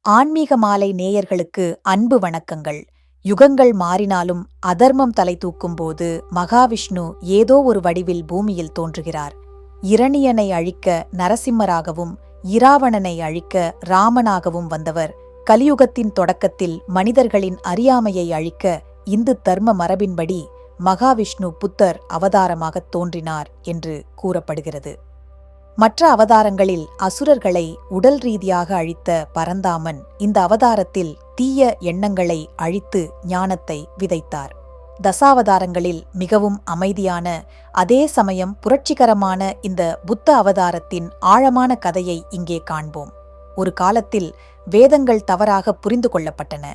ஆன்மீக மாலை நேயர்களுக்கு அன்பு வணக்கங்கள். யுகங்கள் மாறினாலும் அதர்மம் தலை தூக்கும்போது மகாவிஷ்ணு ஏதோ ஒரு வடிவில் பூமியில் தோன்றுகிறார். இரணியனை அழிக்க நரசிம்மராகவும் இராவணனை அழிக்க ராமனாகவும் வந்தவர் கலியுகத்தின் தொடக்கத்தில் மனிதர்களின் அறியாமையை அழிக்க இந்து தர்ம மரபின்படி மகாவிஷ்ணு புத்தர் அவதாரமாகத் தோன்றினார் என்று கூறப்படுகிறது. மற்ற அவதாரங்களில் அசுரர்களை உடல் ரீதியாக அழித்த பரந்தாமன் இந்த அவதாரத்தில் தீய எண்ணங்களை அழித்து ஞானத்தை விதைத்தார். தசாவதாரங்களில் மிகவும் அமைதியான அதே சமயம் புரட்சிகரமான இந்த புத்த அவதாரத்தின் ஆழமான கதையை இங்கே காண்போம். ஒரு காலத்தில் வேதங்கள் தவறாக புரிந்து கொள்ளப்பட்டன.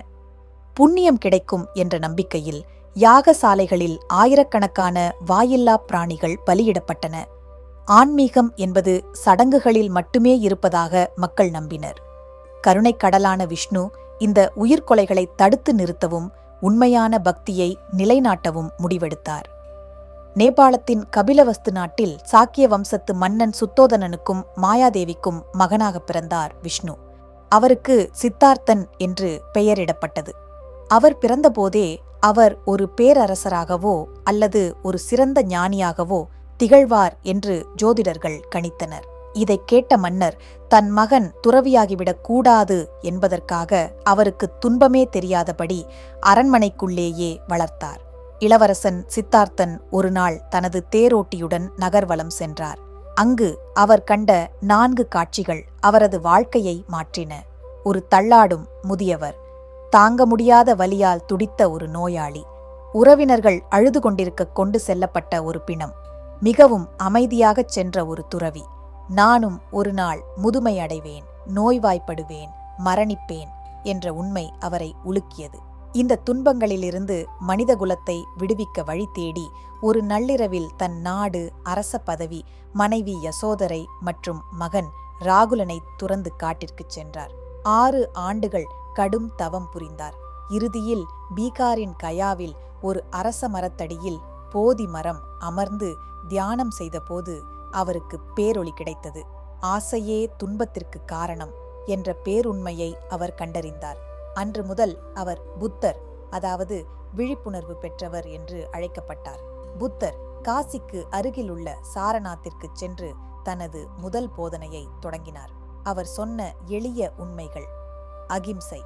புண்ணியம் கிடைக்கும் என்ற நம்பிக்கையில் யாகசாலைகளில் ஆயிரக்கணக்கான வாயில்லா பிராணிகள் பலியிடப்பட்டன. ஆன்மீகம் என்பது சடங்குகளில் மட்டுமே இருப்பதாக மக்கள் நம்பினர். கருணைக்கடலான விஷ்ணு இந்த உயிர்கொலைகளை தடுத்து நிறுத்தவும் உண்மையான பக்தியை நிலைநாட்டவும் முடிவெடுத்தார். நேபாளத்தின் கபிலவஸ்து நாட்டில் சாக்கிய வம்சத்து மன்னன் சுத்தோதனனுக்கும் மாயாதேவிக்கும் மகனாக பிறந்தார் விஷ்ணு. அவருக்கு சித்தார்த்தன் என்று பெயரிடப்பட்டது. அவர் பிறந்தபோதே அவர் ஒரு பேரரசராகவோ அல்லது ஒரு சிறந்த ஞானியாகவோ திகழ்வார் என்று ஜோதிடர்கள் கணித்தனர். இதைக் கேட்ட மன்னர் தன் மகன் துறவியாகிவிடக் கூடாது என்பதற்காக அவருக்கு துன்பமே தெரியாதபடி அரண்மனைக்குள்ளேயே வளர்த்தார். இளவரசன் சித்தார்த்தன் ஒரு நாள் தனது தேரோட்டியுடன் நகர்வலம் சென்றார். அங்கு அவர் கண்ட 4 காட்சிகள் அவரது வாழ்க்கையை மாற்றின. ஒரு தள்ளாடும் முதியவர், தாங்க முடியாத வலியால் துடித்த ஒரு நோயாளி, உறவினர்கள் அழுது கொண்டிருக்க கொண்டு செல்லப்பட்ட ஒரு பிணம், மிகவும் அமைதியாகச் சென்ற ஒரு துறவி. நானும் ஒரு நாள் முதுமை அடைவேன், நோய்வாய்ப்படுவேன், மரணிப்பேன் என்ற உண்மை அவரை உலுக்கியது. இந்த துன்பங்களிலிருந்து மனிதகுலத்தை விடுவிக்க வழி தேடி ஒரு நள்ளிரவில் தன் நாடு, அரச பதவி, மனைவி யசோதரை மற்றும் மகன் ராகுலனை துறந்து காட்டிற்குச் சென்றார். 6 ஆண்டுகள் கடும் தவம் புரிந்தார். இறுதியில் பீகாரின் கயாவில் ஒரு அரச மரத்தடியில் போதி மரம் அமர்ந்து தியானம் செய்தபோது அவருக்கு பேரொளி கிடைத்தது. ஆசையே துன்பத்திற்கு காரணம் என்ற பேருண்மையை அவர் கண்டறிந்தார். அன்று முதல் அவர் புத்தர், அதாவது விழிப்புணர்வு பெற்றவர் என்று அழைக்கப்பட்டார். புத்தர் காசிக்கு அருகிலுள்ள சாரநாத்திற்கு சென்று தனது முதல் போதனையை தொடங்கினார். அவர் சொன்ன எளிய உண்மைகள்: அகிம்சை,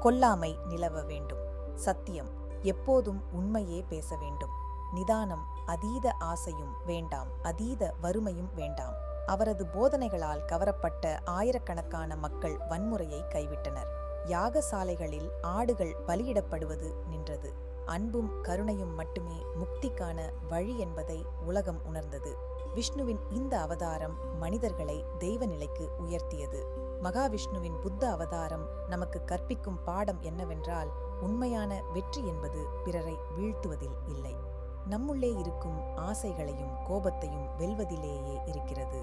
கொல்லாமை நிலவ வேண்டும்; சத்தியம், எப்போதும் உண்மையே பேச வேண்டும்; நிதானம், அதீத ஆசையும் வேண்டாம், அதீத வறுமையும் வேண்டாம். அவரது போதனைகளால் கவரப்பட்ட ஆயிரக்கணக்கான மக்கள் வன்முறையை கைவிட்டனர். யாகசாலைகளில் ஆடுகள் பலியிடப்படுவது நின்றது. அன்பும் கருணையும் மட்டுமே முக்திக்கான வழி என்பதை உலகம் உணர்ந்தது. விஷ்ணுவின் இந்த அவதாரம் மனிதர்களை தெய்வ நிலைக்கு உயர்த்தியது. மகாவிஷ்ணுவின் புத்த அவதாரம் நமக்கு கற்பிக்கும் பாடம் என்னவென்றால், உண்மையான வெற்றி என்பது பிறரை வீழ்த்துவதில் இல்லை, நம்முள்ளே இருக்கும் ஆசைகளையும் கோபத்தையும் வெல்வதிலேயே இருக்கிறது.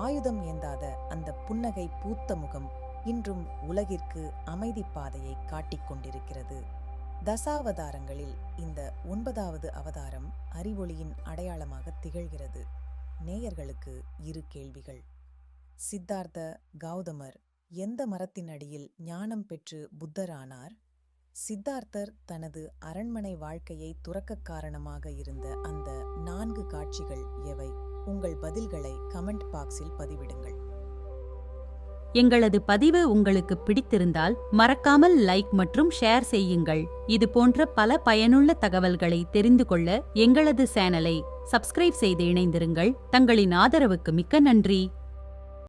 ஆயுதம் ஏந்தாத அந்த புன்னகை பூத்த முகம் இன்றும் உலகிற்கு அமைதி பாதையை காட்டிக்கொண்டிருக்கிறது. தசாவதாரங்களில் இந்த 9வது அவதாரம் அறிவொளியின் அடையாளமாக திகழ்கிறது. நேயர்களுக்கு 2 கேள்விகள். சித்தார்த்த கௌதமர் எந்த மரத்தின் அடியில் ஞானம் பெற்று புத்தரானார்? சித்தார்த்தர் தனது அரண்மனை வாழ்க்கையை துறக்க காரணமாக இருந்த அந்த 4 காட்சிகள் எவை? உங்கள் பதில்களை கமெண்ட் பாக்ஸில் பதிவிடுங்கள். எங்களது பதிவு உங்களுக்கு பிடித்திருந்தால் மறக்காமல் லைக் மற்றும் ஷேர் செய்யுங்கள். இது போன்ற பல பயனுள்ள தகவல்களை தெரிந்து கொள்ள எங்களது சேனலை சப்ஸ்கிரைப் செய்து இணைந்திருங்கள். தங்களின் ஆதரவுக்கு மிக்க நன்றி.